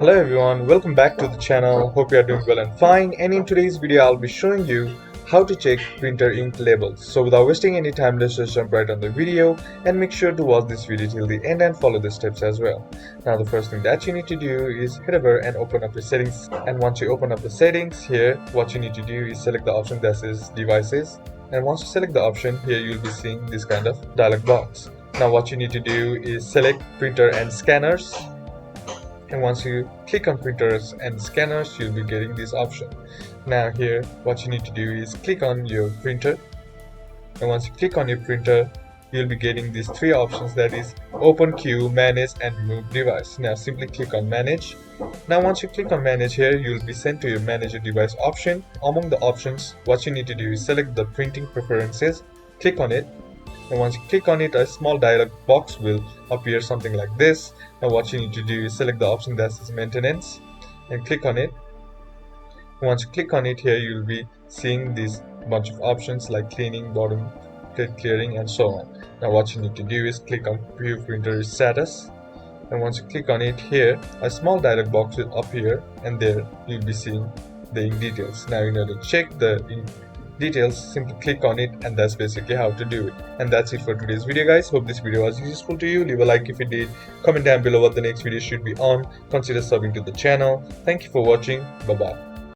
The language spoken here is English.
Hello everyone, welcome back to the channel. Hope you are doing well and fine. And in today's video, I'll be showing you how to check printer ink labels. So without wasting any time, let's just jump right on the video and make sure to watch this video till the end and follow the steps as well. Now the first thing that you need to do is head over and open up the settings. And once you open up the settings here, what you need to do is select the option that says devices. And once you select the option, here you'll be seeing this kind of dialog box. Now what you need to do is select printer and scanners. And once you click on printers and scanners, you'll be getting this option. Now here, what you need to do is click on your printer. And once you click on your printer, you'll be getting these three options, that is open queue, manage and remove device. Now simply click on manage. Now once you click on manage here, you'll be sent to your manage your device option. Among the options, what you need to do is select the printing preferences, click on it. And once you click on it, a small dialog box will appear something like this. Now what you need to do is select the option that says maintenance and click on it. And once you click on it here, you'll be seeing this bunch of options like cleaning, bottom plate clearing and so on. Now what you need to do is click on view printer status. And once you click on it here, a small dialog box will appear and there you'll be seeing the ink details. Now in order to check the ink details, simply click on it, and that's basically how to do it. And that's it for today's video, guys. Hope this video was useful to you. Leave a like if it did, comment down below what the next video should be on, consider subbing to the channel. Thank you for watching. Bye bye.